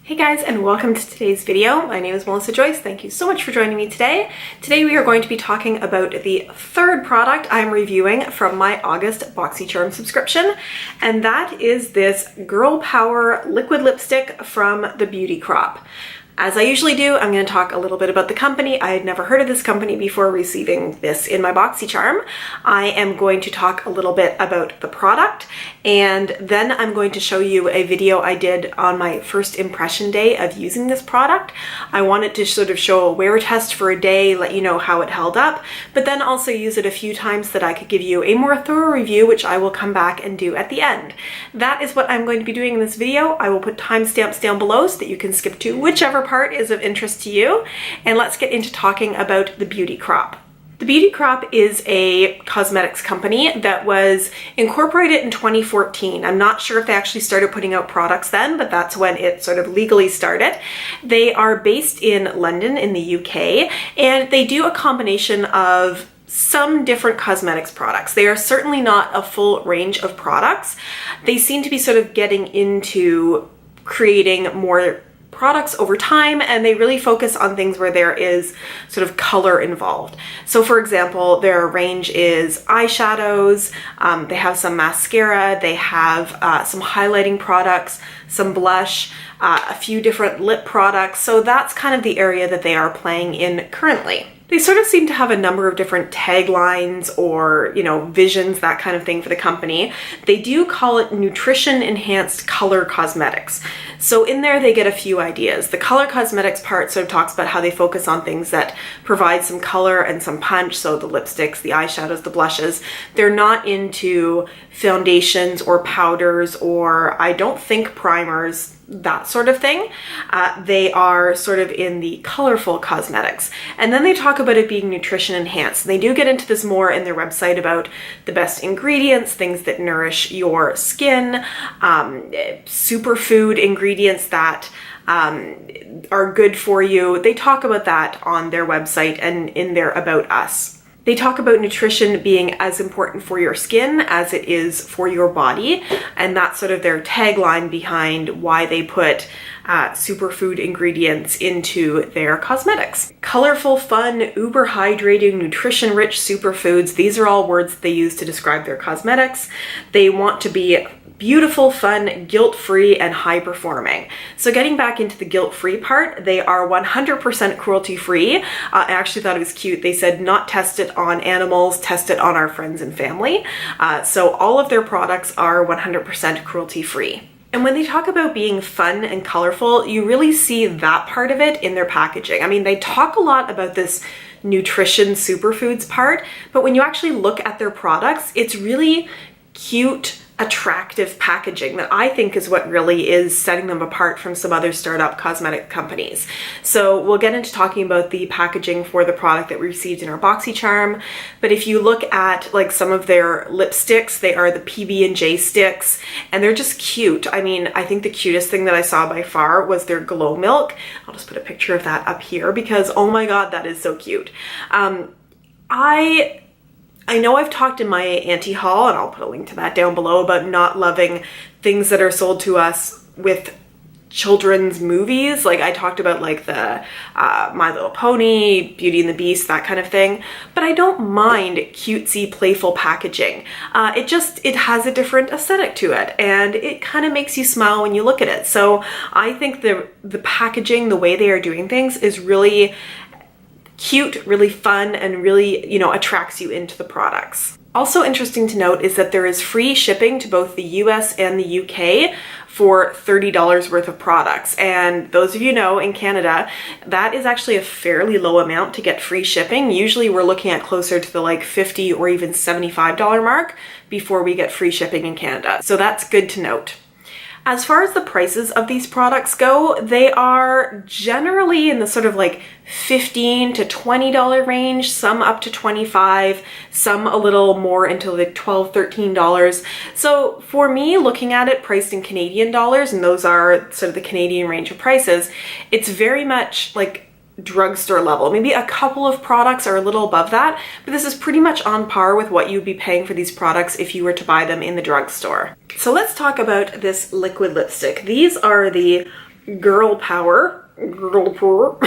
Hey guys, and welcome to today's video. My name is Melissa Joyce. Thank you so much for joining me today. Today we are going to be talking about the third product I'm reviewing from my August BoxyCharm subscription, and that is this Girl Power liquid lipstick from the Beauty Crop. As I usually do, I'm going to talk a little bit about the company. I had never heard of this company before receiving this in my BoxyCharm. I am going to talk a little bit about the product, and then I'm going to show you a video I did on my first impression day of using this product. I wanted to sort of show a wear test for a day, let you know how it held up, but then also use it a few times so that I could give you a more thorough review, which I will come back and do at the end. That is what I'm going to be doing in this video. I will put timestamps down below so that you can skip to whichever part is of interest to you. And let's get into talking about the Beauty Crop. The Beauty Crop is a cosmetics company that was incorporated in 2014. I'm not sure if they actually started putting out products then, but that's when it sort of legally started. They are based in London in the UK, and they do a combination of some different cosmetics products. They are certainly not a full range of products. They seem to be sort of getting into creating more products over time, and they really focus on things where there is sort of color involved. So for example, their range is eyeshadows, they have some mascara, they have some highlighting products, some blush, a few different lip products. So that's kind of the area that they are playing in currently. They sort of seem to have a number of different taglines or, visions, that kind of thing for the company. They do call it nutrition enhanced color cosmetics. So in there they get a few ideas. The color cosmetics part sort of talks about how they focus on things that provide some color and some punch. So the lipsticks, the eyeshadows, the blushes. They're not into foundations or powders or, I don't think, primers, that sort of thing. They are sort of in the colorful cosmetics. And then they talk about it being nutrition enhanced. They do get into this more in their website about the best ingredients, things that nourish your skin, superfood ingredients that are good for you. They talk about that on their website and in their About Us. They talk about nutrition being as important for your skin as it is for your body, and that's sort of their tagline behind why they put superfood ingredients into their cosmetics. Colorful, fun, uber hydrating, nutrition-rich superfoods. These are all words that they use to describe their cosmetics. They want to be beautiful, fun, guilt-free, and high-performing. So getting back into the guilt-free part, they are 100% cruelty-free. I actually thought it was cute. They said not tested on animals, tested on our friends and family. So all of their products are 100% cruelty-free. And when they talk about being fun and colorful, you really see that part of it in their packaging. I mean, they talk a lot about this nutrition superfoods part, but when you actually look at their products, it's really cute, attractive packaging that I think is what really is setting them apart from some other startup cosmetic companies. So we'll get into talking about the packaging for the product that we received in our BoxyCharm, but if you look at like some of their lipsticks, they are the PB&J sticks, and they're just cute. I mean, I think the cutest thing that I saw by far was their Glow Milk. I'll just put a picture of that up here because, oh my god, that is so cute. I know I've talked in my Auntie haul, and I'll put a link to that down below, about not loving things that are sold to us with children's movies. Like I talked about like the My Little Pony, Beauty and the Beast, that kind of thing. But I don't mind cutesy, playful packaging. It has a different aesthetic to it, and it kind of makes you smile when you look at it. So I think the packaging, the way they are doing things, is really cute, really fun, and really, attracts you into the products. Also interesting to note is that there is free shipping to both the US and the UK for $30 worth of products. And those of you know, in Canada, that is actually a fairly low amount to get free shipping. Usually we're looking at closer to the like $50 or even $75 mark before we get free shipping in Canada. So that's good to note. As far as the prices of these products go, they are generally in the sort of like $15 to $20 range, some up to $25, some a little more into like $12, $13. So for me, looking at it priced in Canadian dollars, and those are sort of the Canadian range of prices, it's very much like drugstore level. Maybe a couple of products are a little above that, but this is pretty much on par with what you'd be paying for these products if you were to buy them in the drugstore. So let's talk about this liquid lipstick. These are the Girl Power. Girl Power.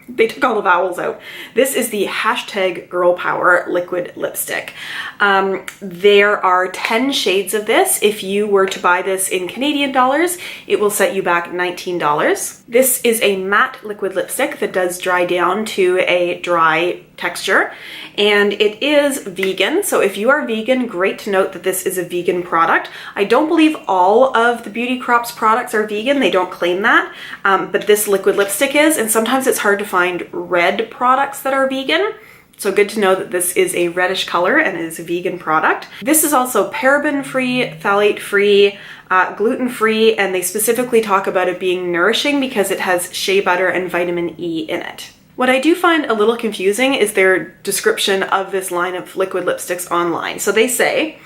They took all the vowels out. This is the hashtag Girl Power liquid lipstick. There are 10 shades of this. If you were to buy this in Canadian dollars, it will set you back $19. This is a matte liquid lipstick that does dry down to a dry texture, and it is vegan. So if you are vegan, great to note that this is a vegan product. I don't believe all of the Beauty Crops products are vegan. They don't claim that, but this liquid lipstick is, and sometimes it's hard to find red products that are vegan. So good to know that this is a reddish color and is a vegan product. This is also paraben-free, phthalate-free, gluten-free, and they specifically talk about it being nourishing because it has shea butter and vitamin E in it. What I do find a little confusing is their description of this line of liquid lipsticks online. So they say,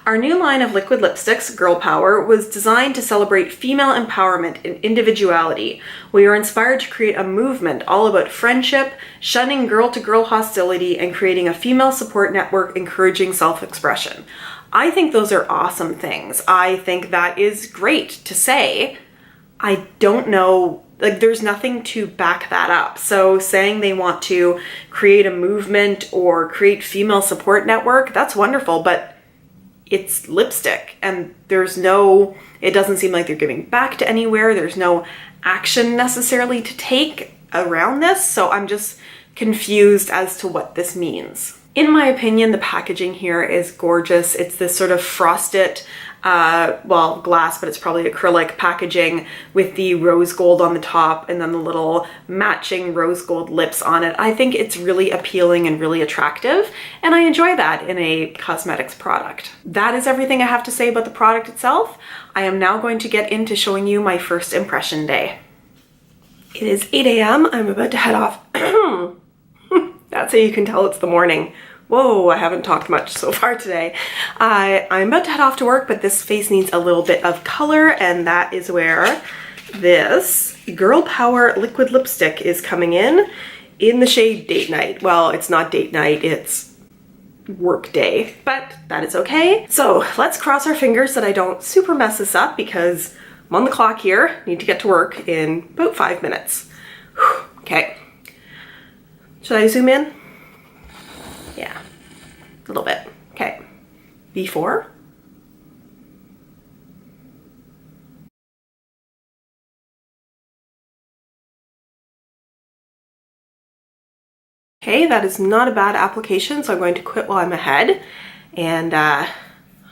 our new line of liquid lipsticks, Girl Power, was designed to celebrate female empowerment and individuality. We are inspired to create a movement all about friendship, shunning girl-to-girl hostility, and creating a female support network encouraging self-expression. I think those are awesome things. I think that is great to say. I don't know, like there's nothing to back that up. So saying they want to create a movement or create female support network, that's wonderful, but it's lipstick and it doesn't seem like they're giving back to anywhere. There's no action necessarily to take around this. So I'm just confused as to what this means. In my opinion, the packaging here is gorgeous. It's this sort of frosted, well, glass, but it's probably acrylic packaging with the rose gold on the top and then the little matching rose gold lips on it. I think it's really appealing and really attractive, and I enjoy that in a cosmetics product. That is everything I have to say about the product itself. I am now going to get into showing you my first impression day. It is 8 a.m. I'm about to head off. That's how you can tell it's the morning. Whoa, I haven't talked much so far today. I'm about to head off to work, but this face needs a little bit of color, and that is where this Girl Power liquid lipstick is coming in the shade Date Night. Well, it's not date night, it's work day, but that is okay. So let's cross our fingers that I don't super mess this up because I'm on the clock here, need to get to work in about 5 minutes. Whew, okay. Should I zoom in? Yeah, a little bit. Okay, before. Okay, that is not a bad application, so I'm going to quit while I'm ahead. And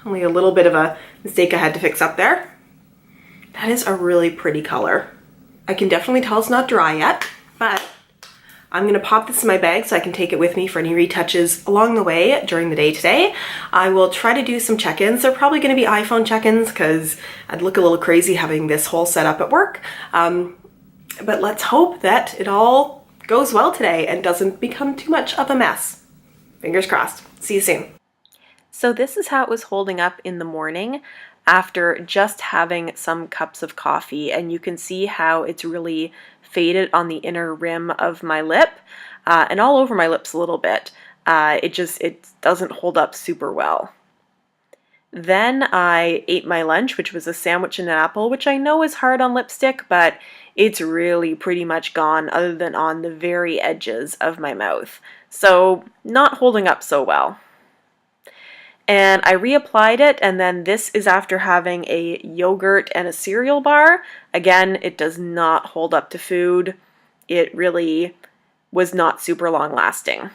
only a little bit of a mistake I had to fix up there. That is a really pretty color. I can definitely tell it's not dry yet, but I'm gonna pop this in my bag so I can take it with me for any retouches along the way during the day today. I will try to do some check-ins. They're probably gonna be iPhone check-ins because I'd look a little crazy having this whole setup at work. But let's hope that it all goes well today and doesn't become too much of a mess. Fingers crossed. See you soon. So this is how it was holding up in the morning after just having some cups of coffee, and you can see how it's really faded on the inner rim of my lip and all over my lips a little bit. It doesn't hold up super well. Then I ate my lunch, which was a sandwich and an apple, which I know is hard on lipstick, but it's really pretty much gone other than on the very edges of my mouth. So not holding up so well. And I reapplied it, and then this is after having a yogurt and a cereal bar. Again, it does not hold up to food. It really was not super long lasting.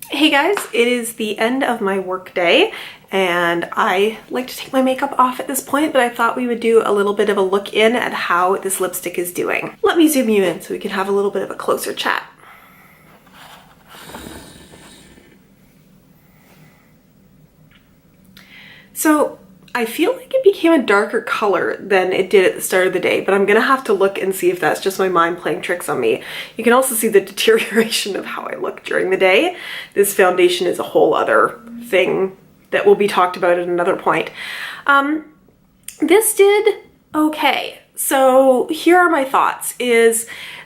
Hey guys, it is the end of my work day, and I like to take my makeup off at this point, but I thought we would do a little bit of a look in at how this lipstick is doing. Let me zoom you in so we can have a little bit of a closer chat. So I feel like it became a darker color than it did at the start of the day, but I'm gonna have to look and see if that's just my mind playing tricks on me. You can also see the deterioration of how I look during the day. This foundation is a whole other thing that will be talked about at another point. This did okay. So here are my thoughts.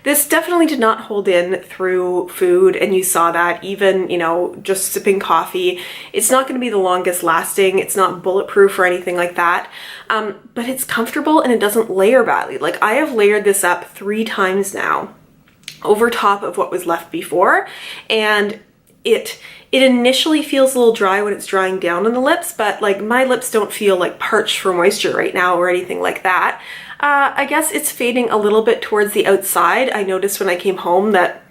This definitely did not hold in through food, and you saw that even, you know, just sipping coffee. It's not going to be the longest lasting. It's not bulletproof or anything like that, but it's comfortable and it doesn't layer badly. Like, I have layered this up 3 times now over top of what was left before, and it initially feels a little dry when it's drying down on the lips, but like, my lips don't feel like parched for moisture right now or anything like that. I guess it's fading a little bit towards the outside. I noticed when I came home that,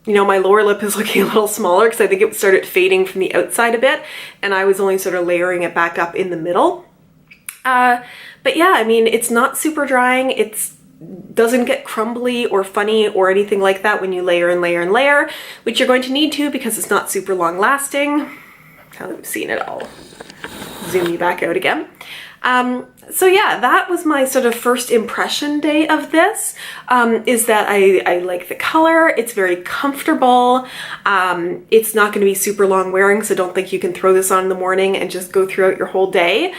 you know, my lower lip is looking a little smaller because I think it started fading from the outside a bit, and I was only sort of layering it back up in the middle. But yeah, I mean, it's not super drying. It doesn't get crumbly or funny or anything like that when you layer and layer and layer, which you're going to need to because it's not super long lasting. Now that we've seen it, I'll zoom you back out again. So yeah, that was my sort of first impression day of this, is that I like the color. It's very comfortable. It's not going to be super long wearing, so don't think you can throw this on in the morning and just go throughout your whole day,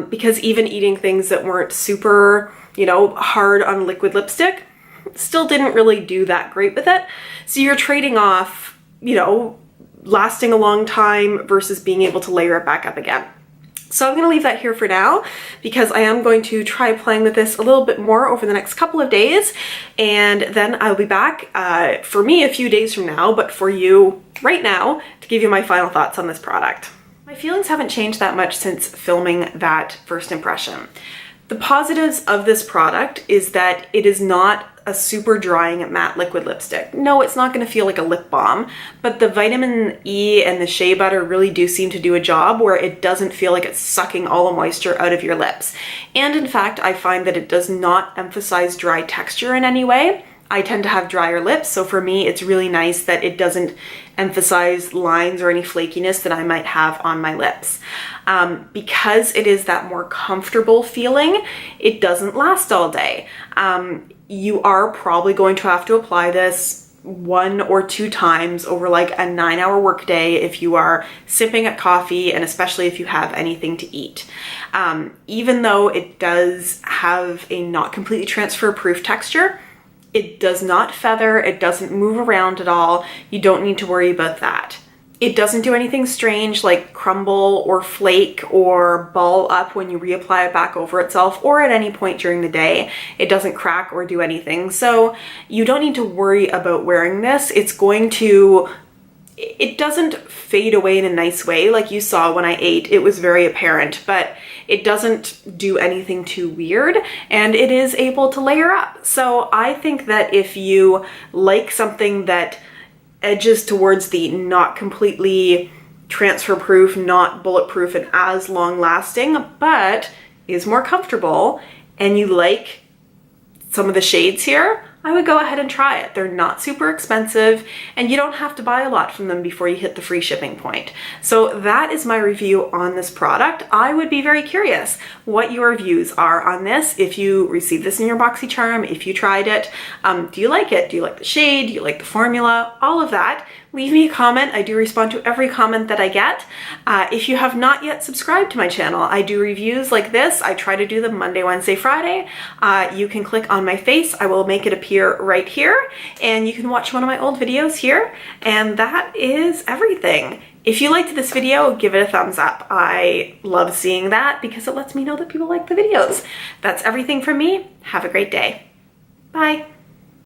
because even eating things that weren't super, you know, hard on liquid lipstick still didn't really do that great with it. So you're trading off, you know, lasting a long time versus being able to layer it back up again. So I'm going to leave that here for now because I am going to try playing with this a little bit more over the next couple of days, and then I'll be back for me a few days from now, but for you right now to give you my final thoughts on this product. My feelings haven't changed that much since filming that first impression. The positives of this product is that it is not a super drying matte liquid lipstick. No, it's not going to feel like a lip balm, but the vitamin E and the shea butter really do seem to do a job where it doesn't feel like it's sucking all the moisture out of your lips. And in fact, I find that it does not emphasize dry texture in any way. I tend to have drier lips, so for me, it's really nice that it doesn't emphasize lines or any flakiness that I might have on my lips. Because it is that more comfortable feeling, it doesn't last all day. You are probably going to have to apply this 1 or 2 times over like a 9-hour workday if you are sipping at coffee, and especially if you have anything to eat. Even though it does have a not completely transfer-proof texture, it does not feather, it doesn't move around at all. You don't need to worry about that. It doesn't do anything strange like crumble or flake or ball up when you reapply it back over itself or at any point during the day. It doesn't crack or do anything. So you don't need to worry about wearing this. It doesn't fade away in a nice way like you saw when I ate. It was very apparent, but it doesn't do anything too weird, and it is able to layer up. So I think that if you like something that edges towards the not completely transfer proof, not bulletproof and as long lasting, but is more comfortable, and you like some of the shades here, I would go ahead and try it. They're not super expensive, and you don't have to buy a lot from them before you hit the free shipping point. So that is my review on this product. I would be very curious what your views are on this. If you received this in your BoxyCharm, if you tried it, do you like it? Do you like the shade? Do you like the formula? All of that. Leave me a comment. I do respond to every comment that I get. If you have not yet subscribed to my channel, I do reviews like this. I try to do them Monday, Wednesday, Friday. You can click on my face. I will make it appear right here, and you can watch one of my old videos here. And that is everything. If you liked this video, give it a thumbs up. I love seeing that because it lets me know that people like the videos. That's everything from me. Have a great day. Bye.